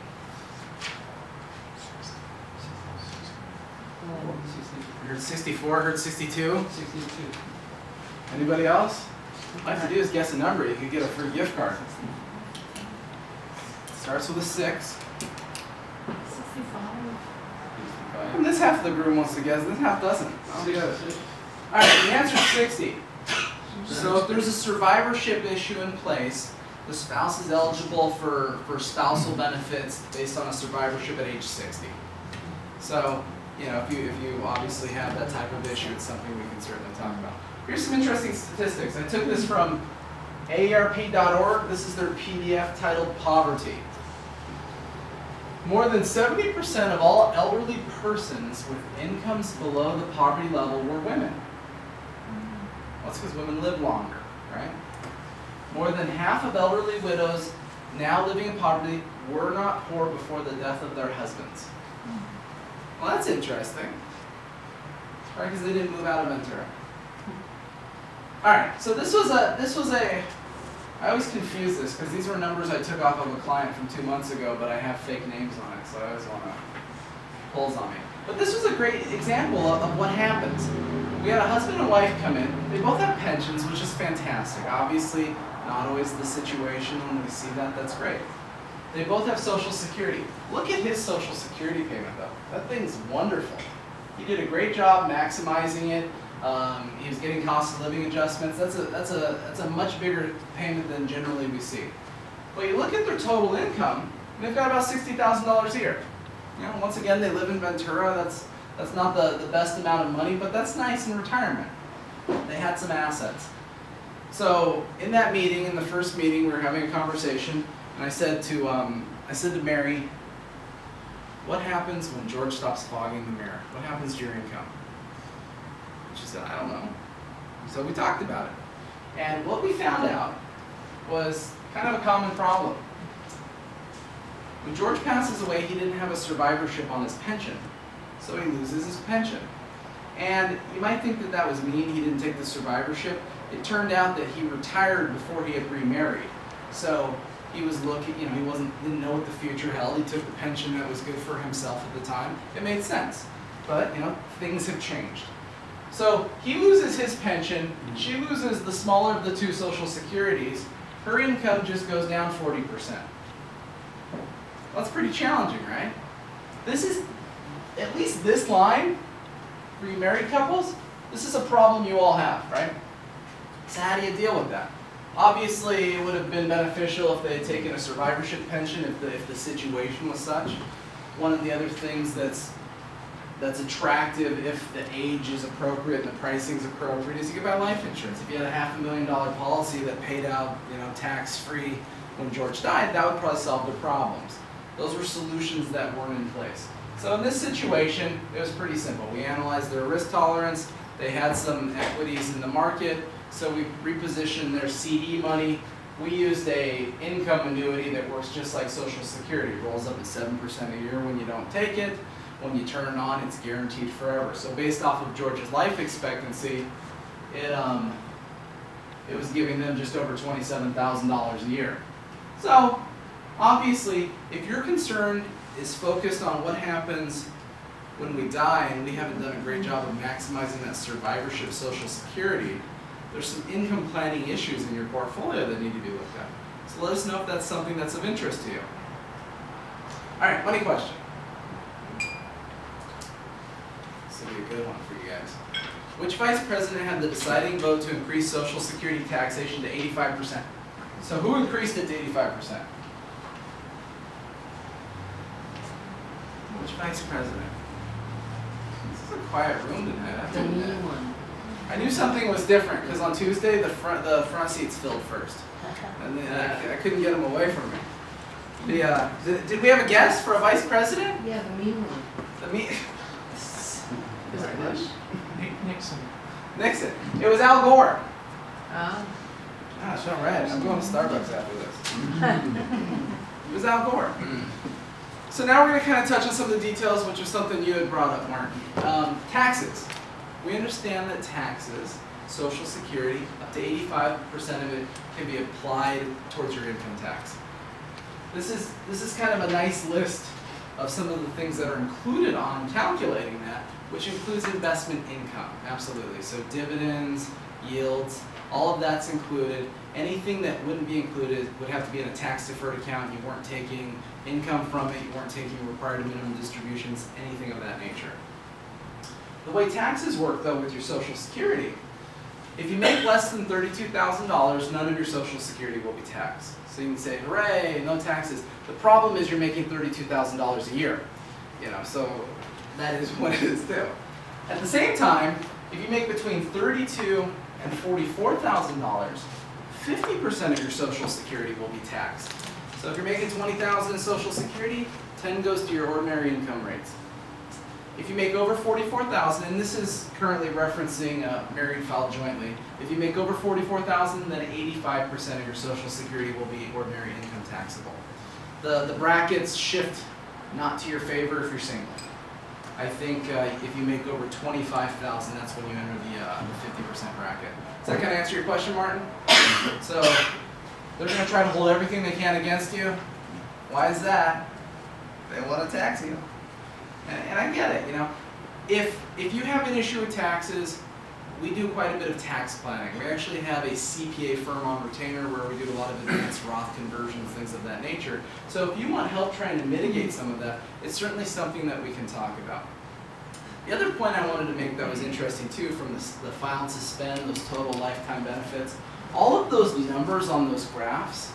You heard 64, heard 62? 62. Anybody else? All you have to do is guess a number, you could get a free gift card. Starts with a 6. 65. And this half of the room wants to guess, this half doesn't. I'll be honest. Alright, the answer is 60. So if there's a survivorship issue in place, the spouse is eligible for spousal benefits based on a survivorship at age 60. So, you know, if you obviously have that type of issue, it's something we can certainly talk about. Here's some interesting statistics. I took this from AARP.org. This is their PDF titled Poverty. More than 70% of all elderly persons with incomes below the poverty level were women. Well, that's because women live longer, right? More than half of elderly widows now living in poverty were not poor before the death of their husbands. Well, that's interesting, right? Because they didn't move out of Ventura. All right, so this was a. I always confuse this because these were numbers I took off of a client from 2 months ago, but I have fake names on it, so I always want to pulls on me. But this was a great example of what happens. We had a husband and wife come in. They both have pensions, which is fantastic. Obviously, not always the situation. When we see that, that's great. They both have Social Security. Look at his Social Security payment, though. That thing's wonderful. He did a great job maximizing it. He was getting cost of living adjustments. That's a much bigger payment than generally we see. But you look at their total income, and they've got about $60,000 a year. You know, once again, they live in Ventura. That's not the best amount of money, but that's nice in retirement. They had some assets. So in that meeting, in the first meeting, we were having a conversation, and I said to Mary, "What happens when George stops fogging the mirror? What happens to your income?" And she said, "I don't know." So we talked about it. And what we found out was kind of a common problem. When George passes away, he didn't have a survivorship on his pension, so he loses his pension. And you might think that that was mean, he didn't take the survivorship. It turned out that he retired before he had remarried. So he was looking, you know, didn't know what the future held. He took the pension that was good for himself at the time. It made sense. But, you know, things have changed. So he loses his pension, she loses the smaller of the two Social Securities. Her income just goes down 40%. Well, that's pretty challenging, right? This is, at least this line, for you married couples, this is a problem you all have, right? So how do you deal with that? Obviously, it would have been beneficial if they had taken a survivorship pension if the situation was such. One of the other things that's attractive if the age is appropriate and the pricing is appropriate is you could buy life insurance. If you had a $500,000 policy that paid out, you know, tax-free when George died, that would probably solve their problems. Those were solutions that weren't in place. So in this situation, it was pretty simple. We analyzed their risk tolerance. They had some equities in the market, so we repositioned their CD money. We used a income annuity that works just like Social Security. It rolls up at 7% a year when you don't take it. When you turn it on, it's guaranteed forever. So based off of George's life expectancy, it was giving them just over $27,000 a year. So obviously, if your concern is focused on what happens when we die and we haven't done a great job of maximizing that survivorship Social Security, there's some income planning issues in your portfolio that need to be looked at. So let us know if that's something that's of interest to you. All right, money question. This will be a good one for you guys. Which vice president had the deciding vote to increase Social Security taxation to 85%? So who increased it to 85%? Which vice president? This is a quiet room tonight. I The think new that- one. I knew something was different because on Tuesday the front seats filled first, and then I couldn't get them away from me. Did we have a guest for a vice president? Yeah, the mean one. The me. Is it Bush? Nixon. Nixon. It was Al Gore. Oh. Gosh, all right. I'm going to Starbucks after this. It was Al Gore. So now we're going to kind of touch on some of the details, which was something you had brought up, Martin. Taxes. We understand that taxes, Social Security, up to 85% of it can be applied towards your income tax. This is kind of a nice list of some of the things that are included on calculating that, which includes investment income, absolutely. So dividends, yields, all of that's included. Anything that wouldn't be included would have to be in a tax-deferred account. You weren't taking income from it, you weren't taking required minimum distributions, anything of that nature. The way taxes work, though, with your Social Security, if you make less than $32,000, none of your Social Security will be taxed. So you can say, hooray, no taxes. The problem is you're making $32,000 a year, so that is what it is too. At the same time, if you make between $32,000 and $44,000, 50% of your Social Security will be taxed. So if you're making $20,000 in Social Security, 10 goes to your ordinary income rates. If you make over $44,000, and this is currently referencing married filed jointly, if you make over $44,000, then 85% of your Social Security will be ordinary income taxable. The brackets shift not to your favor if you're single. I think if you make over $25,000, that's when you enter the 50% bracket. Does that kind of answer your question, Martin? So they're going to try to hold everything they can against you. Why is that? They want to tax you. And I get it, If you have an issue with taxes, we do quite a bit of tax planning. We actually have a CPA firm on retainer where we do a lot of advanced Roth conversions, things of that nature. So if you want help trying to mitigate some of that, it's certainly something that we can talk about. The other point I wanted to make that was interesting too, from the file and suspend, those total lifetime benefits, all of those numbers on those graphs,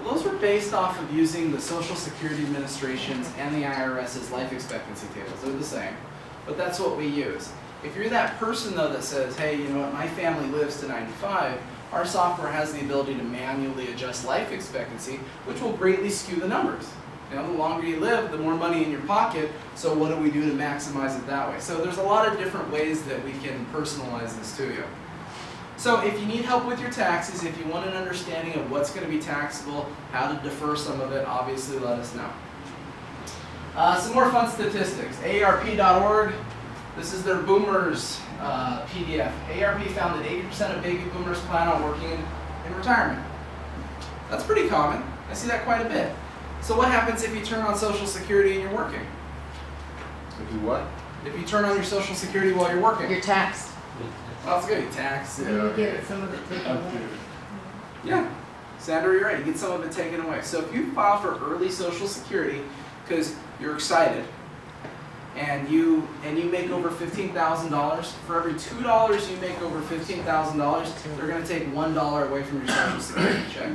well, those were based off of using the Social Security Administration's and the IRS's life expectancy tables. They're the same, but that's what we use. If you're that person though that says, hey, you know what, my family lives to 95, our software has the ability to manually adjust life expectancy, which will greatly skew the numbers. The longer you live, the more money in your pocket, so what do we do to maximize it that way? So there's a lot of different ways that we can personalize this to you. So if you need help with your taxes, if you want an understanding of what's going to be taxable, how to defer some of it, obviously let us know. Some more fun statistics. AARP.org, this is their boomers PDF. AARP found that 80% of baby boomers plan on working in retirement. That's pretty common. I see that quite a bit. So what happens if you turn on Social Security and you're working? If you what? If you turn on your Social Security while you're working? You're taxed. Well, it's going to be taxed. Then you get some of it taken away. Yeah, Sandra, you're right. You get some of it taken away. So if you file for early Social Security because you're excited and you make over $15,000, for every $2 you make over $15,000, they're going to take $1 away from your Social Security check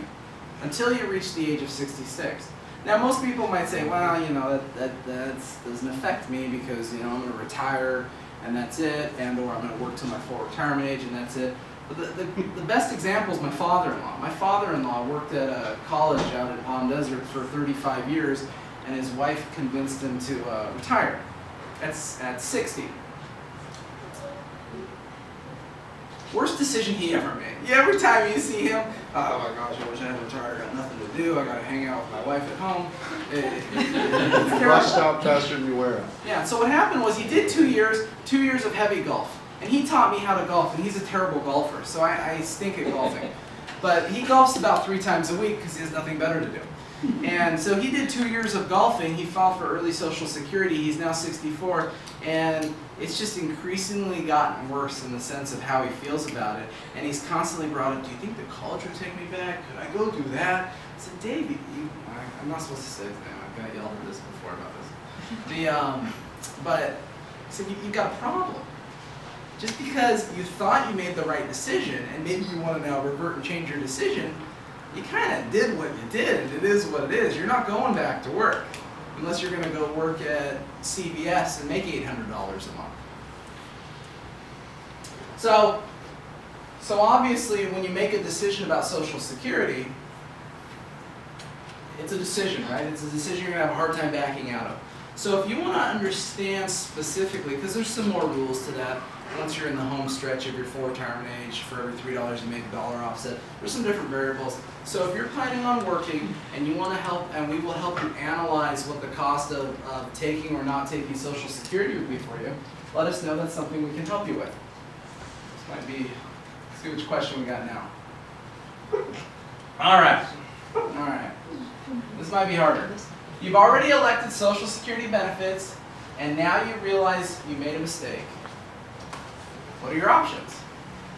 until you reach the age of 66. Now, most people might say, well, that doesn't affect me because, I'm going to retire and that's it, and or I'm going to work till my full retirement age and that's it. But the best example is my father-in-law. My father-in-law worked at a college out in Palm Desert for 35 years, and his wife convinced him to retire at 60. Worst decision he ever made. Yeah, every time you see him, oh my gosh, I wish I had retired. I got nothing to do. I got to hang out with my wife at home. It's terrible. Rushed out faster than you wear out. Yeah, so what happened was he did 2 years of heavy golf. And he taught me how to golf, and he's a terrible golfer, so I stink at golfing. But he golfs about 3 times a week because he has nothing better to do. And so he did 2 years of golfing. He filed for early Social Security. He's now 64, and it's just increasingly gotten worse in the sense of how he feels about it. And he's constantly brought up, do you think the college would take me back? Could I go do that? I said, Dave, I'm not supposed to say his name. I've got yelled at this before about this. But I said, you've got a problem. Just because you thought you made the right decision, and maybe you want to now revert and change your decision, you kind of did what you did, and it is what it is. You're not going back to work. unless you're gonna go work at CVS and make $800 a month. So obviously when you make a decision about Social Security, it's a decision, right? It's a decision you're gonna have a hard time backing out of. So if you wanna understand specifically, because there's some more rules to that, once you're in the home stretch of your full retirement age, for every $3 you make a dollar offset, there's some different variables. So if you're planning on working and you wanna help, and we will help you analyze what the cost of taking or not taking Social Security would be for you, let us know. That's something we can help you with. This might be, let's see which question we got now. All right. This might be harder. You've already elected Social Security benefits, and now you realize you made a mistake. What are your options?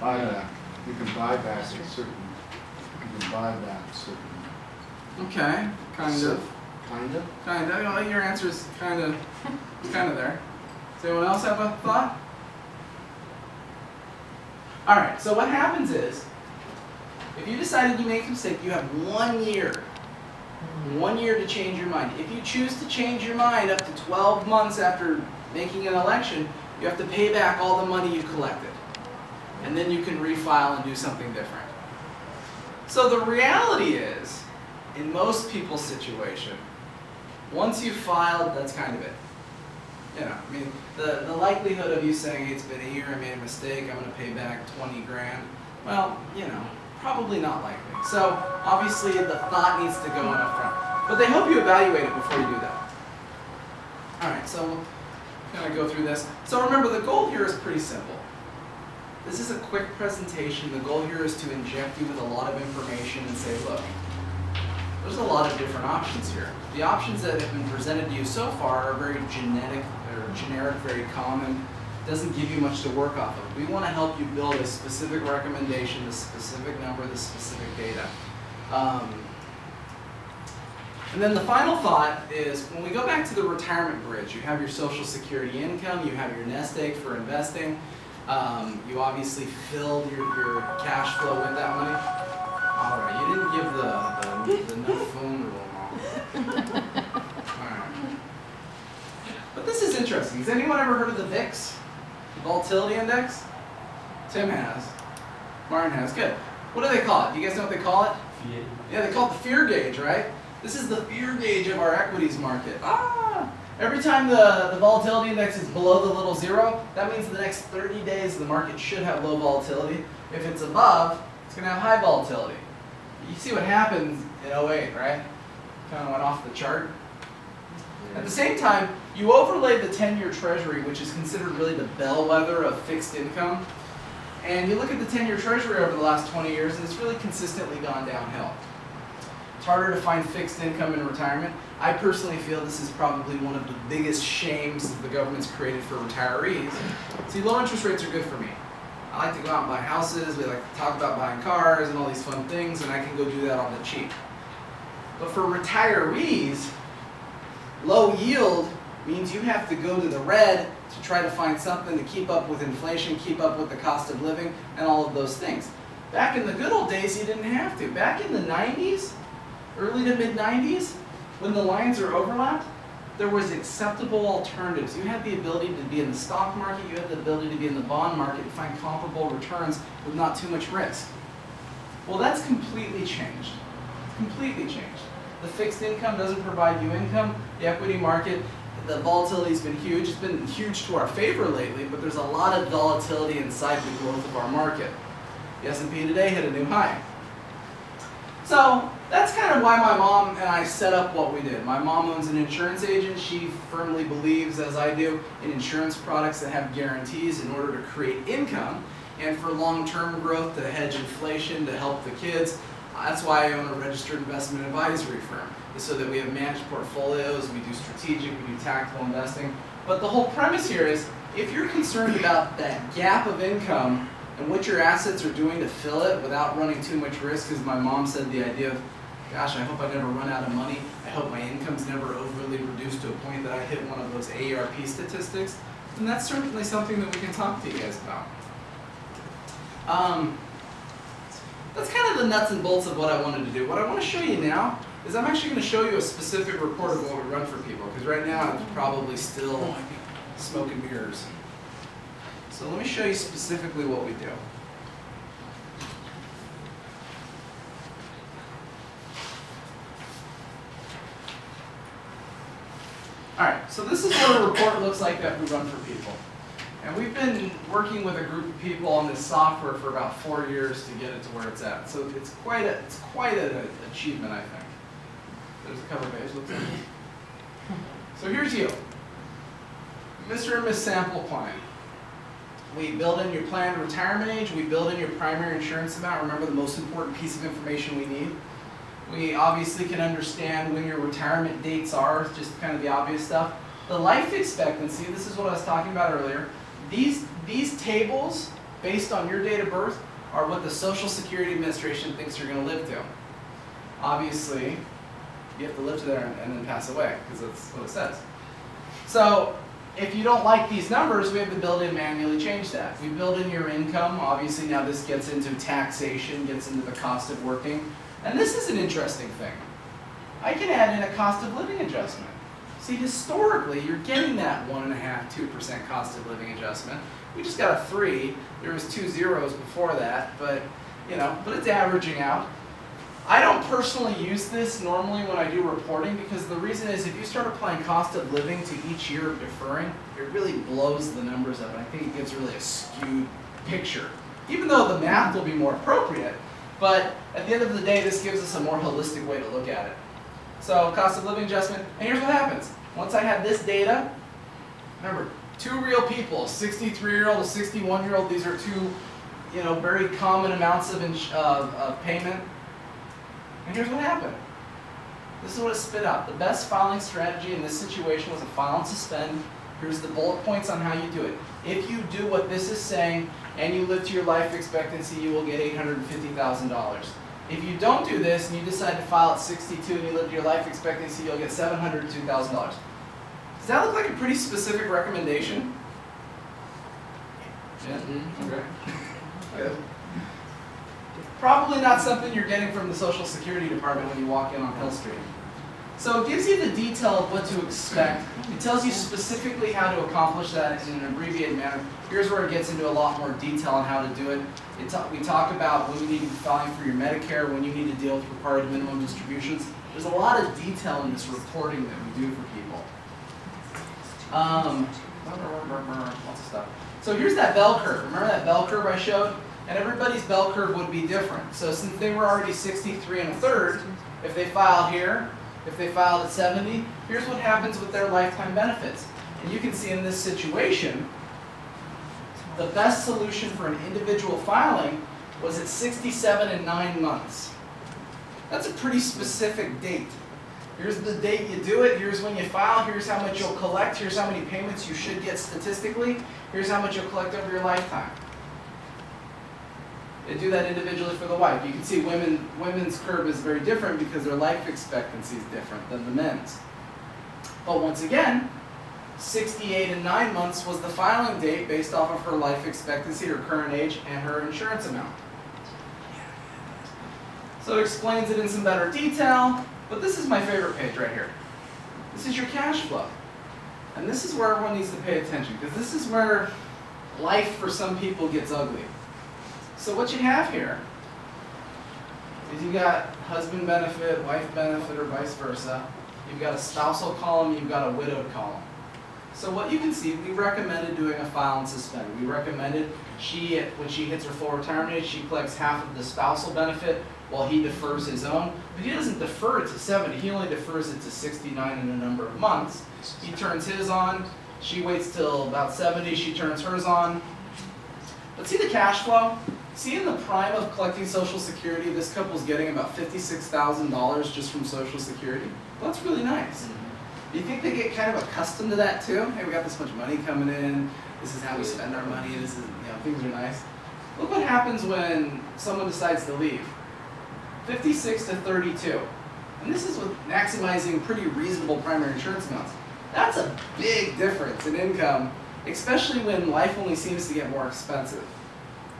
Buyback. You can buy back a certain, you can buy back certain. Okay, kind of. Kind of? Kind of. Well, your answer is kind of there. Does anyone else have a thought? All right, so what happens is, if you decided you make a mistake, you have 1 year. 1 year to change your mind. If you choose to change your mind up to 12 months after making an election, you have to pay back all the money you collected. And then you can refile and do something different. So the reality is, in most people's situation, once you've filed, that's kind of it. You know, I mean, the likelihood of you saying, it's been a year, I made a mistake, I'm going to pay back 20 grand, well, you know, probably not likely. So obviously the thought needs to go in up front. But they hope you evaluate it before you do that. All right, so we'll kind of go through this. So remember, the goal here is pretty simple. This is a quick presentation. The goal here is to inject you with a lot of information and say, look, there's a lot of different options here. The options that have been presented to you so far are very generic, very common. Doesn't give you much to work off of. We want to help you build a specific recommendation, the specific number, the specific data. And then the final thought is, when we go back to the retirement bridge, you have your Social Security income, you have your nest egg for investing, you obviously filled your cash flow with that money. All right, you didn't give the no phone rule, Mom. All right. But this is interesting. Has anyone ever heard of the VIX? Volatility index? Tim has. Martin has. Good. What do they call it? Do you guys know what they call it? Fear. Yeah, they call it the fear gauge, right? This is the fear gauge of our equities market. Every time the volatility index is below the little zero, that means the next 30 days the market should have low volatility. If it's above, it's going to have high volatility. You see what happened in 08, right? Kind of went off the chart. At the same time, you overlaid the 10-year Treasury, which is considered really the bellwether of fixed income, and you look at the 10-year Treasury over the last 20 years, and it's really consistently gone downhill. It's harder to find fixed income in retirement. I personally feel this is probably one of the biggest shames that the government's created for retirees. See, low interest rates are good for me. I like to go out and buy houses, we like to talk about buying cars and all these fun things, and I can go do that on the cheap. But for retirees, low yield means you have to go to the red to try to find something to keep up with inflation, keep up with the cost of living, and all of those things. Back in the good old days, you didn't have to. Back in the 90s, early to mid 90s, when the lines are overlapped, there was acceptable alternatives. You had the ability to be in the stock market, you had the ability to be in the bond market and find comparable returns with not too much risk. Well, that's completely changed. Completely changed. The fixed income doesn't provide you income. The equity market, the volatility's been huge. It's been huge to our favor lately, but there's a lot of volatility inside the growth of our market. The S&P today hit a new high. So that's kind of why my mom and I set up what we did. My mom owns an insurance agent. She firmly believes, as I do, in insurance products that have guarantees in order to create income and for long-term growth, to hedge inflation, to help the kids. That's why I own a registered investment advisory firm, is so that we have managed portfolios, we do strategic, we do tactical investing. But the whole premise here is, if you're concerned about that gap of income and what your assets are doing to fill it without running too much risk, as my mom said, the idea of, gosh, I hope I never run out of money, I hope my income's never overly reduced to a point that I hit one of those AARP statistics, then that's certainly something that we can talk to you guys about. That's kind of the nuts and bolts of what I wanted to do. What I want to show you now is I'm actually going to show you a specific report of what we run for people, because right now it's probably still smoke and mirrors. So let me show you specifically what we do. Alright, so this is what a report looks like that we run for people. And we've been working with a group of people on this software for about 4 years to get it to where it's at. So it's quite an achievement, I think. There's a cover page, looks like this. So here's you, Mr. and Ms. Sample Client. We build in your planned retirement age, we build in your primary insurance amount. Remember, the most important piece of information we need. We obviously can understand when your retirement dates are, just kind of the obvious stuff. The life expectancy, this is what I was talking about earlier. These tables, based on your date of birth, are what the Social Security Administration thinks you're going to live to. Obviously, you have to live to there and then pass away, because that's what it says. So, if you don't like these numbers, we have the ability to manually change that. We build in your income. Obviously, now this gets into taxation, gets into the cost of working. And this is an interesting thing. I can add in a cost of living adjustment. See, historically, you're getting that 1.5%, 2% cost of living adjustment. We just got a 3. There was 2 zeros before that, but it's averaging out. I don't personally use this normally when I do reporting, because the reason is if you start applying cost of living to each year of deferring, it really blows the numbers up, and I think it gives really a skewed picture. Even though the math will be more appropriate, but at the end of the day, this gives us a more holistic way to look at it. So cost of living adjustment, and here's what happens. Once I have this data, remember, 2 real people, 63-year-old, a 61-year-old, these are 2 very common amounts of payment. And here's what happened. This is what it spit out. The best filing strategy in this situation was a file and suspend. Here's the bullet points on how you do it. If you do what this is saying and you live to your life expectancy, you will get $850,000. If you don't do this and you decide to file at 62 and you live to your life expectancy, you'll get $702,000. Does that look like a pretty specific recommendation? Yeah? Okay. Good. Probably not something you're getting from the Social Security Department when you walk in on Hill Street. So it gives you the detail of what to expect. It tells you specifically how to accomplish that in an abbreviated manner. Here's where it gets into a lot more detail on how to do it. We talk about when you need to be filing for your Medicare, when you need to deal with required minimum distributions. There's a lot of detail in this reporting that we do for people. Lots of stuff. So here's that bell curve. Remember that bell curve I showed? And everybody's bell curve would be different. So since they were already 63 1/3, if they file here, if they filed at 70, here's what happens with their lifetime benefits. And you can see in this situation, the best solution for an individual filing was at 67 and 9 months. That's a pretty specific date. Here's the date you do it, here's when you file, here's how much you'll collect, here's how many payments you should get statistically, here's how much you'll collect over your lifetime. They do that individually for the wife. You can see women's curve is very different because their life expectancy is different than the men's. But once again, 68 and 9 months was the filing date based off of her life expectancy, her current age, and her insurance amount. So it explains it in some better detail, but this is my favorite page right here. This is your cash flow. And this is where everyone needs to pay attention, because this is where life for some people gets ugly. So what you have here is you got husband benefit, wife benefit, or vice versa. You've got a spousal column, you've got a widowed column. So what you can see, we recommended doing a file and suspend. We recommended when she hits her full retirement age, she collects half of the spousal benefit while he defers his own. But he doesn't defer it to 70, he only defers it to 69 in a number of months. He turns his on, she waits till about 70, she turns hers on. But see the cash flow? See, in the prime of collecting Social Security, this couple's getting about $56,000 just from Social Security. Well, that's really nice. Do you think they get kind of accustomed to that too? Hey, we got this much money coming in. This is how we spend our money. This is, things are nice. Look what happens when someone decides to leave. 56 to 32. And this is with maximizing pretty reasonable primary insurance amounts. That's a big difference in income, especially when life only seems to get more expensive.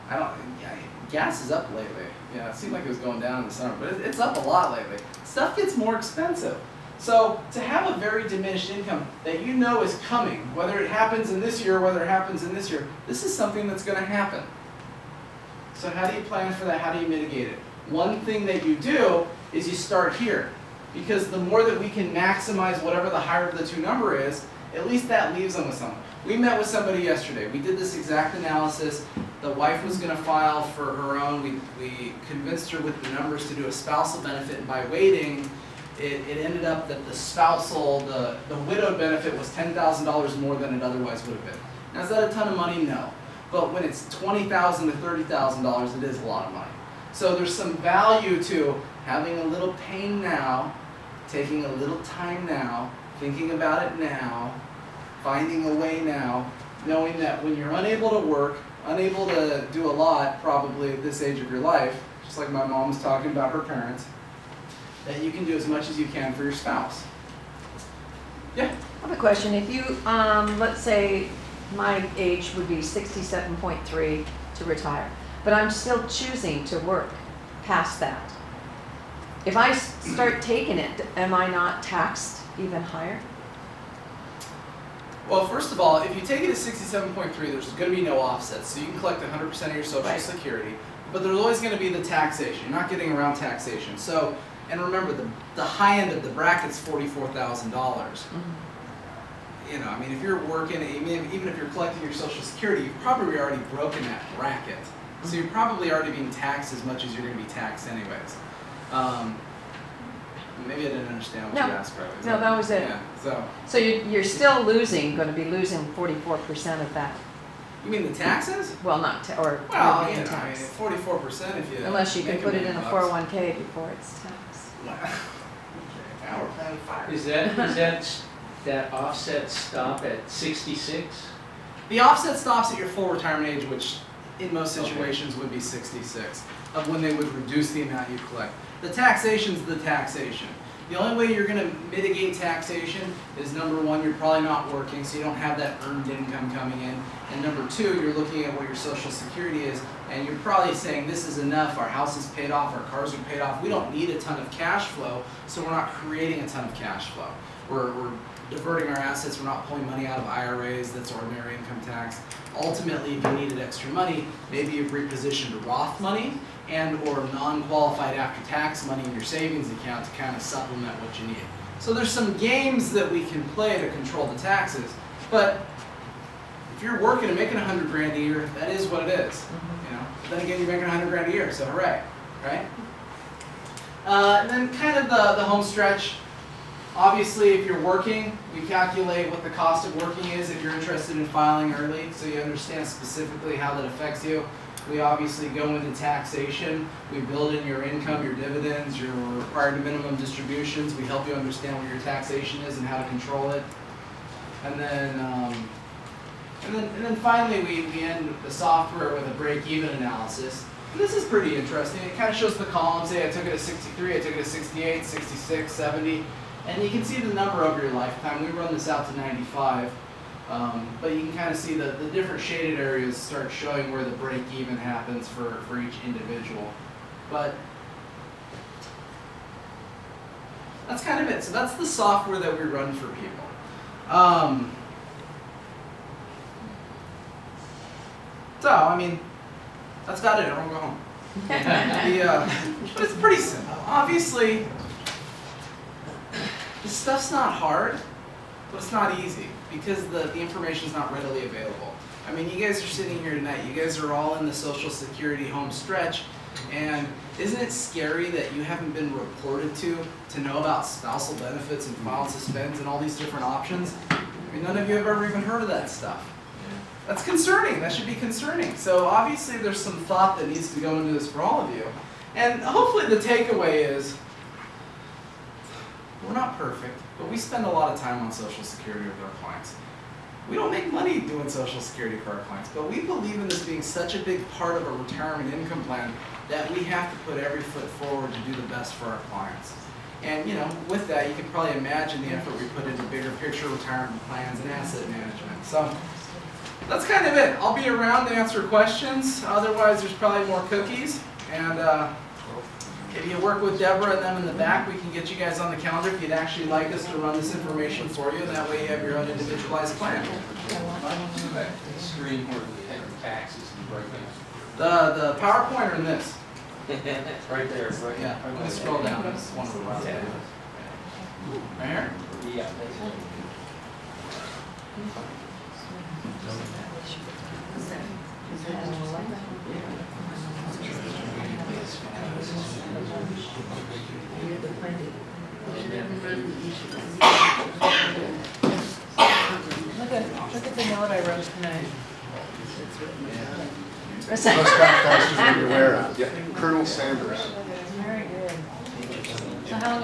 I don't, yeah, gas is up lately. Yeah, it seemed like it was going down in the summer, but it's up a lot lately. Stuff gets more expensive. So to have a very diminished income that you know is coming, whether it happens in this year, whether it happens in this year, this is something that's going to happen. So how do you plan for that? How do you mitigate it? One thing that you do is you start here. Because the more that we can maximize whatever the higher of the two number is, at least that leaves them with something. We met with somebody yesterday. We did this exact analysis. The wife was going to file for her own. We convinced her with the numbers to do a spousal benefit, and by waiting, it ended up that the spousal, the widowed benefit was $10,000 more than it otherwise would have been. Now, is that a ton of money? No. But when it's $20,000 to $30,000, it is a lot of money. So there's some value to having a little pain now, taking a little time now, thinking about it now, finding a way now, knowing that when you're unable to work, unable to do a lot probably at this age of your life, just like my mom was talking about her parents, that you can do as much as you can for your spouse. Yeah? I have a question. If you, let's say my age would be 67.3 to retire, but I'm still choosing to work past that. If I start taking it, am I not taxed even higher? Well, first of all, if you take it at 67.3, there's going to be no offsets. So you can collect 100% of your Social Right. Security, but there's always going to be the taxation. You're not getting around taxation. So, and remember, the high end of the bracket's $44,000. You know, I mean, if you're working, even if you're collecting your Social Security, you've probably already broken that bracket. So you're probably already being taxed as much as you're going to be taxed anyways. Maybe I didn't understand what you asked, right? No, that was it. Yeah, So you're still losing, going to be losing 44% of that. you mean the taxes? Well, not, or Well, you're you being know, I mean, taxed. 44% if you Unless you can make put it in a $1 million. 401k before it's taxed. Now we're planning fire. Is that offset stop at 66? The offset stops at your full retirement age, which in most situations would be 66, of when they would reduce the amount you collect. The taxation's the taxation. The only way you're going to mitigate taxation is, number one, you're probably not working, so you don't have that earned income coming in. And number two, you're looking at what your Social Security is, and you're probably saying, this is enough, our house is paid off, our cars are paid off, we don't need a ton of cash flow, so we're not creating a ton of cash flow. We're diverting our assets, we're not pulling money out of IRAs, that's ordinary income tax. Ultimately, if you needed extra money, maybe you've repositioned Roth money and or non-qualified after-tax money in your savings account to kind of supplement what you need. So there's some games that we can play to control the taxes, but if you're working and making $100 grand a year, that is what it is. You know. But then again, you're making $100 grand a year, so hooray, right? And then kind of the home stretch. Obviously, if you're working, we calculate what the cost of working is if you're interested in filing early, so you understand specifically how that affects you. We obviously go into taxation. We build in your income, your dividends, your required minimum distributions. We help you understand what your taxation is and how to control it. And then finally, we end the software with a break-even analysis. And this is pretty interesting. It kind of shows the columns. Say I took it at 63, I took it at 68, 66, 70. And you can see the number over your lifetime. We run this out to 95. But you can kind of see the different shaded areas start showing where the break-even happens for each individual. But that's kind of it. So that's the software that we run for people. So, I mean, that's about it. Everyone go home. But it's pretty simple. Obviously, this stuff's not hard, but it's not easy because the information is not readily available. I mean, you guys are sitting here tonight. You guys are all in the Social Security home stretch, and isn't it scary that you haven't been reported to know about spousal benefits and file suspense and all these different options? I mean, none of you have ever even heard of that stuff. That's concerning. That should be concerning. So obviously there's some thought that needs to go into this for all of you. And hopefully the takeaway is, we're not perfect, but we spend a lot of time on Social Security with our clients. We don't make money doing Social Security for our clients, but we believe in this being such a big part of a retirement income plan that we have to put every foot forward to do the best for our clients. And you know, with that, you can probably imagine the effort we put into bigger picture retirement plans and asset management. So that's kind of it. I'll be around to answer questions. Otherwise, there's probably more cookies. And if you work with Deborah and them in the back, we can get you guys on the calendar if you'd actually like us to run this information for you. And that way you have your own individualized plan. The screen where we had taxes and breakdowns. The PowerPoint or in this? Right there, right? Yeah, let me scroll down. This is one of the ones. Right here? Yeah. Look at the note I wrote tonight. Most faster than you wear. Colonel Sanders. Very good. So how long